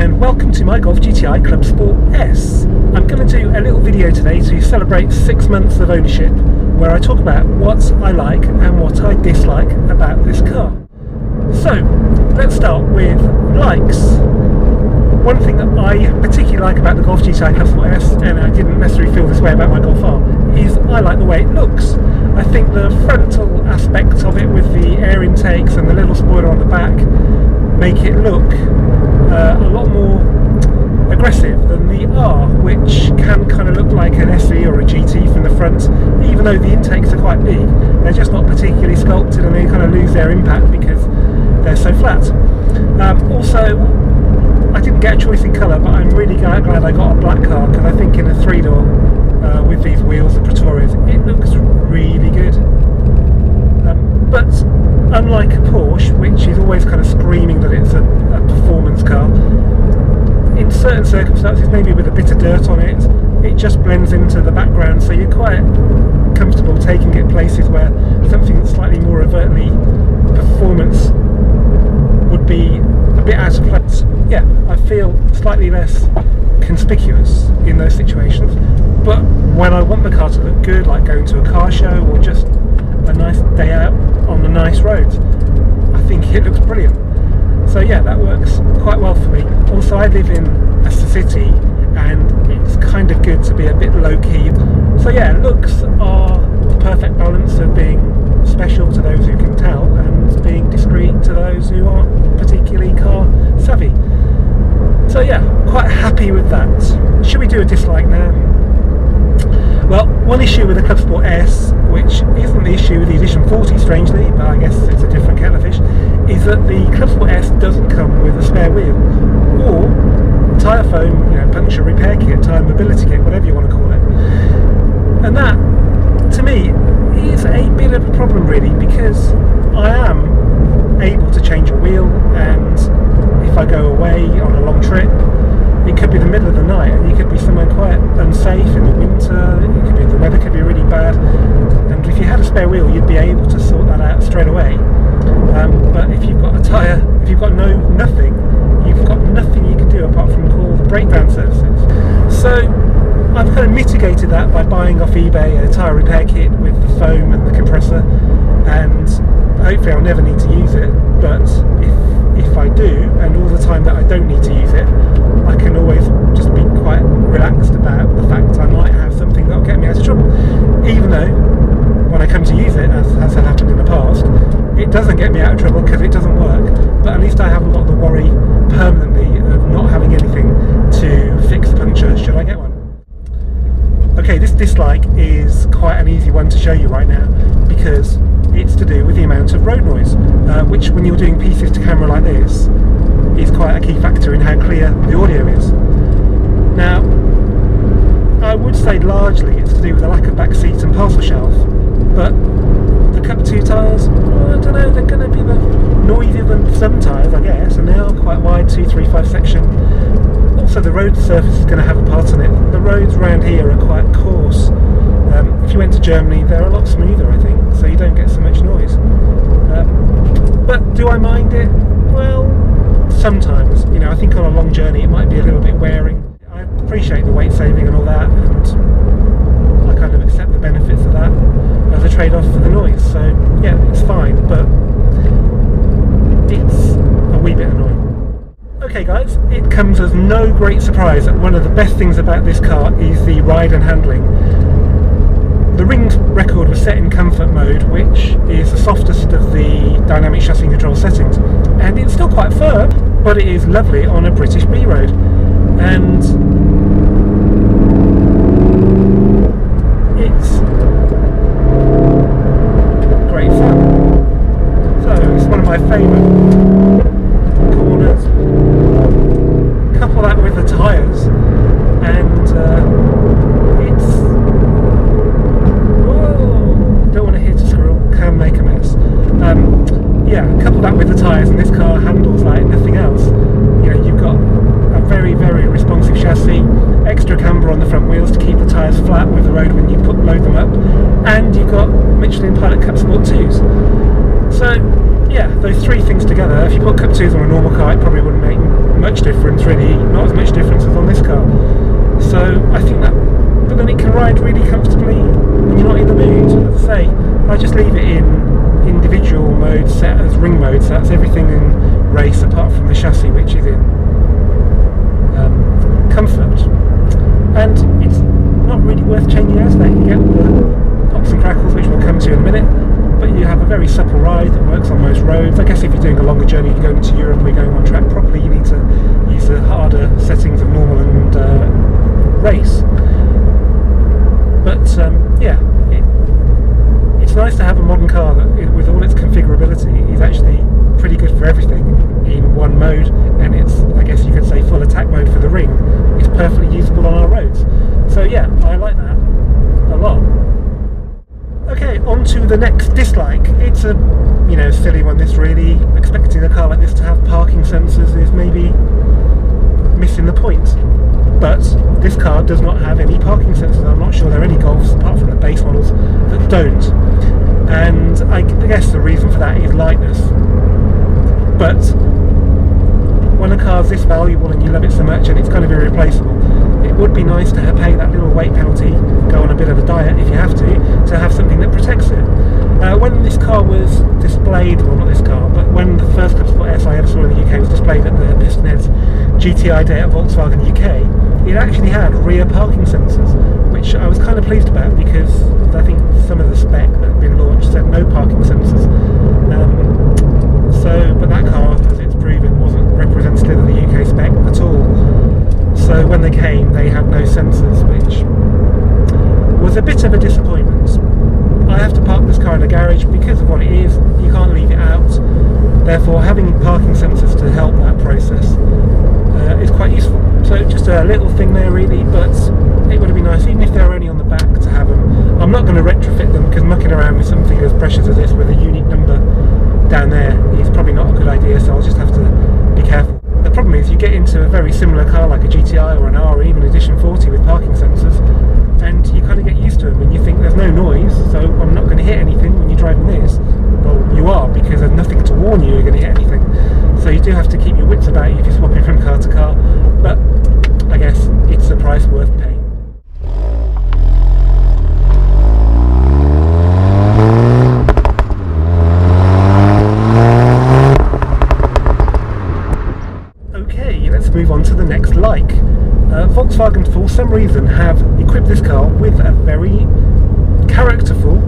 and welcome to my Golf GTI Clubsport S. I'm going to do a little video today to celebrate 6 months of ownership, where I talk about what I like and what I dislike about this car. So let's start with likes. One thing that I particularly like about the Golf GTI Clubsport S, and I didn't necessarily feel this way about my Golf R, is I like the way it looks. I think the frontal aspects of it with the air intakes and the little spoiler on the back make it look a lot more aggressive than the R, which can kind of look like an SE or a GT from the front. Even though the intakes are quite big, they're just not particularly sculpted and they kind of lose their impact because they're so flat. Also, I didn't get a choice in colour, but I'm really glad I got a black car, because I think in a 3-door with these wheels, the Pretorias, it looks really good. But unlike a Porsche, which is always kind of screaming that it's a performance car, in certain circumstances, maybe with a bit of dirt on it, it just blends into the background, so you're quite comfortable taking it places where something that's slightly more overtly performance would be a bit out of place. Yeah, I feel slightly less conspicuous in those situations, but when I want the car to look good, like going to a car show or just a nice day out on the nice roads, I think it looks brilliant. So yeah, that works quite well for me. Also, I live in a city and it's kind of good to be a bit low-key. So yeah, looks are the perfect balance of being special to those who can tell and being discreet to those who aren't particularly car savvy. So yeah, quite happy with that. Should we do a dislike now? Well, one issue with the Clubsport S, which isn't the issue with the Edition 40 strangely, but I guess it's a different kettle of fish, is that the Clubsport S doesn't come with a spare wheel or tyre foam, puncture repair kit, tyre mobility kit, whatever you want to call it. And that, to me, is a bit of a problem really, because I am able to change a wheel, and if I go away on a long trip, it could be the middle of the night and you could be somewhere quite unsafe in the winter, the weather could be really bad, and if you had a spare wheel you'd be able to sort that out straight away. But if you've got a tyre, if you've got nothing, you've got nothing you can do apart from call the breakdown services. So I've kind of mitigated that by buying off eBay a tyre repair kit with the foam and the compressor, and hopefully I'll never need to use it, but if I do, and all the time that I don't need to use it, I can always just be quite relaxed about the fact I might have something that'll get me out of trouble. Even though, when I come to use it, as has happened in the past, it doesn't get me out of trouble because it doesn't work, but at least I haven't got the worry permanently of not having anything to fix the puncture should I get one. Okay, this dislike is quite an easy one to show you right now, because it's to do with the amount of road noise, which when you're doing pieces to camera like this is quite a key factor in how clear the audio is. Now, I would say largely it's to do with the lack of back seats and parcel shelf, but the Cup 2 tyres, I don't know, they're going to be noisier than some tyres I guess, and they are quite wide, 235 section. Also the road surface is going to have a part in it. The roads around here are quite coarse. If you went to Germany, they're a lot smoother I think, so you don't get so much noise. But do I mind it? Well, sometimes. I think on a long journey it might be a little bit wearing. I appreciate the weight saving and all that, and I kind of accept the benefits of that as a trade-off for the noise. So yeah, it's fine, but it's a wee bit annoying. Okay guys, it comes as no great surprise that one of the best things about this car is the ride and handling. The Ring's record was set in comfort mode, which is the softest of the dynamic chassis control settings, and it's still quite firm, but it is lovely on a British B road, and it's great fun. So it's one of my favourite corners. Couple that with the tyres, and it's, whoa, don't want to hit a squirrel, can make a mess. Yeah, couple that with the tyres, and this car handles like nothing else. You've got a very, very responsive chassis, extra camber on the front wheels to keep the tyres flat with the road when you load them up, and you've got Michelin Pilot Cup Sport 2s. So yeah, those three things together, if you put Cup 2s on a normal car, it probably wouldn't make much difference, really, not as much difference as on this car. So I think that, but then it can ride really comfortably when you're not in the mood. As I say, I just leave it in individual mode set as ring mode, so that's everything in race apart from the chassis, which is in comfort. And it's not really worth changing out of that. You get the pops and crackles, which we'll come to in a minute, but you have a very supple ride that works on most roads. I guess if you're doing a longer journey, you're going into Europe, or you're going on track properly, you need to use the harder settings of normal and race. But yeah, it's nice to have a modern car that, with all its configurability, is actually pretty good for everything in one mode, and it's, I guess you could say, full attack mode for the ring. It's perfectly usable on our roads. So yeah, I like that a lot. Okay, on to the next dislike. It's a, silly one, this really. Expecting a car like this to have parking sensors is maybe missing the point. But this car does not have any parking sensors. I'm not sure there are any Golfs, apart from the base models, that don't. And I guess the reason for that is lightness. But when a car's this valuable and you love it so much and it's kind of irreplaceable, it would be nice to pay that little weight penalty, go on a bit of a diet if you have to have something that protects it. When this car was displayed, well, not this car, but when the first Clubsport S I ever saw in the UK was displayed at the Pistonheads GTI Day at Volkswagen UK, it actually had rear parking sensors, which I was kind of pleased about, because I think some of the spec that had been launched said no parking sensors. But that car, as it's proven, wasn't representative of the UK spec at all. So when they came, they had no sensors, which was a bit of a disappointment. I have to park this car in a garage because of what it is. You can't leave it out. Therefore, having parking sensors to help that process is quite useful. So just a little thing there, really, but it would have been nice, even if they were only on the back, to have them. I'm not going to retrofit them, because mucking around with something as precious as this with a unique number down there is probably not a good idea, so I'll just have to be careful. The problem is you get into a very similar car like a GTI or an R or even Edition 40 with parking sensors, and you kind of get used to them and you think there's no noise, so I'm not going to hit anything when you're driving this. Well, you are, because there's nothing to warn you you're going to hit anything. So you do have to keep your wits about you if you're swapping from car to car, but I guess it's a price worth paying. Move on to the next like. Volkswagen, for some reason, have equipped this car with a very characterful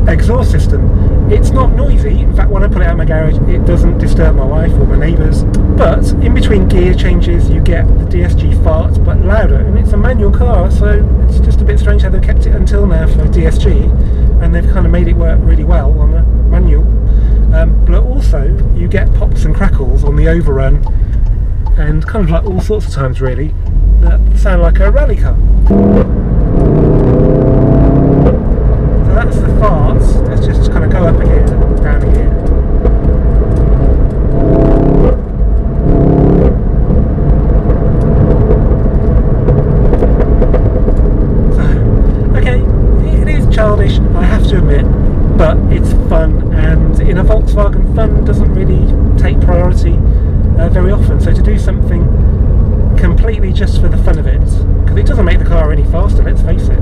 exhaust system. It's not noisy. In fact, when I put it out of my garage, it doesn't disturb my wife or my neighbours. But in between gear changes, you get the DSG farts, but louder. And it's a manual car, so it's just a bit strange how they've kept it until now for DSG, and they've kind of made it work really well on a manual. But also, you get pops and crackles on the overrun, and kind of like all sorts of times, really, that sound like a rally car. So that's the farts. Let's just kind of go up again, down again. So, okay, it is childish, I have to admit, but it's fun, and in a Volkswagen, fun doesn't really take priority very often. So to do something completely just for the fun of it, because it doesn't make the car any faster, let's face it,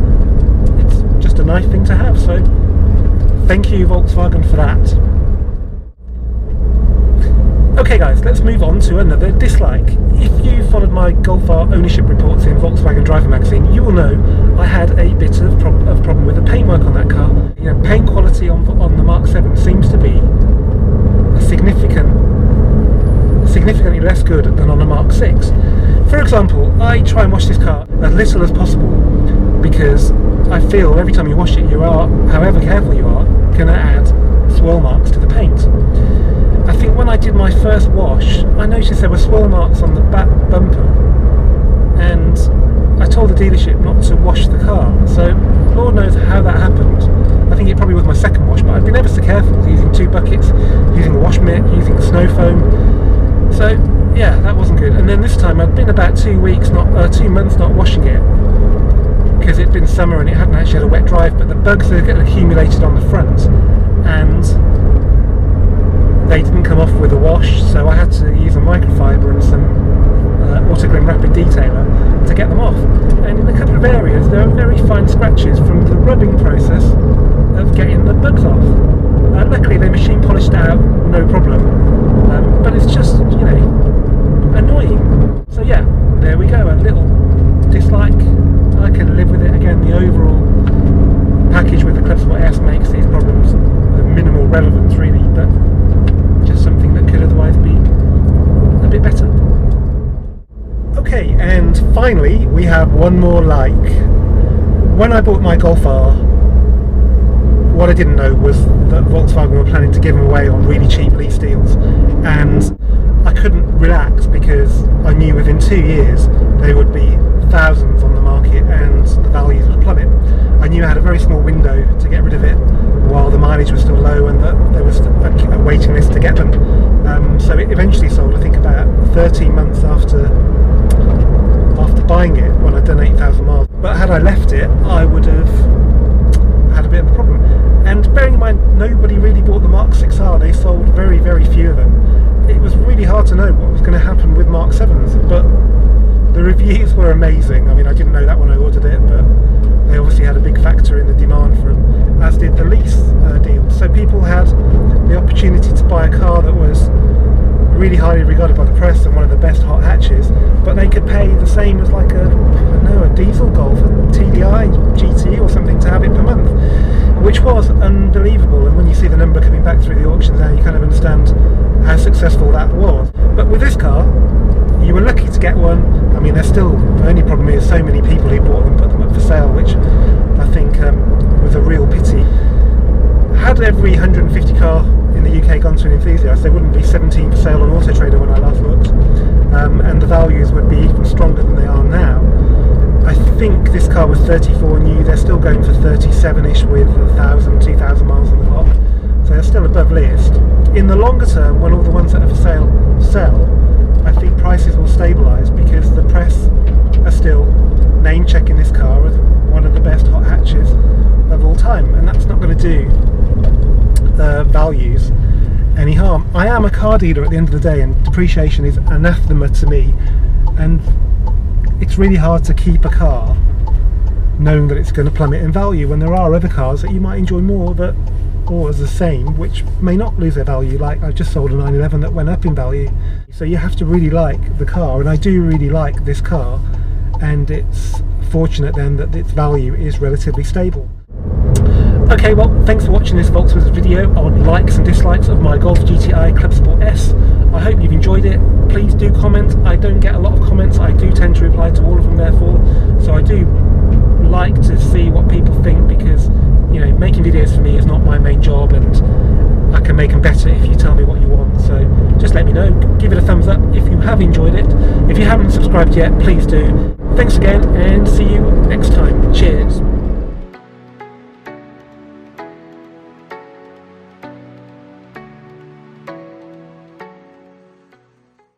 it's just a nice thing to have. So thank you, Volkswagen, for that. Okay guys, let's move on to another dislike. If you followed my Golf R ownership reports in Volkswagen Driver magazine, you will know I had a bit of problem with the paintwork on that car. Paint quality on the Mark 7 seems to be significantly less good than on a Mark 6. For example, I try and wash this car as little as possible, because I feel every time you wash it, you are, however careful you are, going to add swirl marks to the paint. I think when I did my first wash, I noticed there were swirl marks on the back bumper, and I told the dealership not to wash the car, so Lord knows how that happened. I think it probably was my second wash, but I've been ever so careful, using 2 buckets, using a wash mitt, using snow foam. So yeah, that wasn't good. And then this time I'd been about 2 months not washing it, because it'd been summer and it hadn't actually had a wet drive, but the bugs had accumulated on the front and they didn't come off with a wash, so I had to use a microfiber and some Autoglym Rapid Detailer to get them off. And in a couple of areas there are very fine scratches from the rubbing process of getting the bugs off. Luckily they machine polished it out, no problem, but it's just, you know, annoying. So yeah, there we go, a little dislike. I can live with it. Again, the overall package with the Clubsport S makes these problems of minimal relevance really, but just something that could otherwise be a bit better. Okay, and finally we have one more like. When I bought my Golf R, what I didn't know was that Volkswagen were planning to give them away on really cheap lease deals, and I couldn't relax because I knew within 2 years they would be thousands on the market and the values would plummet. I knew I had a very small window to get rid of it while the mileage was still low and that there was a waiting list to get them. So it eventually sold, I think, about 13 months after buying it, when I'd done 8,000 miles. But had I left it, I would have had a bit of a problem. And bearing in mind, nobody really bought the Mark 6R. They sold very, very few of them. It was really hard to know what was going to happen with Mark 7s, but the reviews were amazing. I mean, I didn't know that when I ordered it, but they obviously had a big factor in the demand for them, as did the lease deal. So people had the opportunity to buy a car that was really highly regarded by the press and one of the best hot hatches, but they could pay the same as like a diesel Golf, a TDI GT or something, to have it per month, which was unbelievable. And when you see the number coming back through the auctions now, you kind of understand how successful that was. But with this car, you were lucky to get one. I mean, there's still, the only problem is so many people who bought them put them up for sale, which I think was a real pity. Had every 150 car in the UK gone to an enthusiast, there wouldn't be 17 for sale on Auto Trader when I last looked, and the values would be even stronger than they are now. I think this car was 34 new. They're still going for 37ish with 1,000, 2,000 miles on the clock, so they're still above list. In the longer term, when all the ones that are for sale sell, I think prices will stabilise because the press are still name checking this car as one of the best hot hatches of all time, and that's not going to do values any harm. I am a car dealer at the end of the day, and depreciation is anathema to me, and it's really hard to keep a car knowing that it's going to plummet in value when there are other cars that you might enjoy more that, or as the same, which may not lose their value. Like I just sold a 911 that went up in value. So you have to really like the car, and I do really like this car, and it's fortunate then that its value is relatively stable. Okay, well, thanks for watching this Volkswizard video on likes and dislikes of my Golf GTI Clubsport S. I hope you've enjoyed it. Please do comment. I don't get a lot of comments. I do tend to reply to all of them, therefore. So I do like to see what people think, because, you know, making videos for me is not my main job, and I can make them better if you tell me what you want. So just let me know. Give it a thumbs up if you have enjoyed it. If you haven't subscribed yet, please do. Thanks again, and see you next time. Cheers.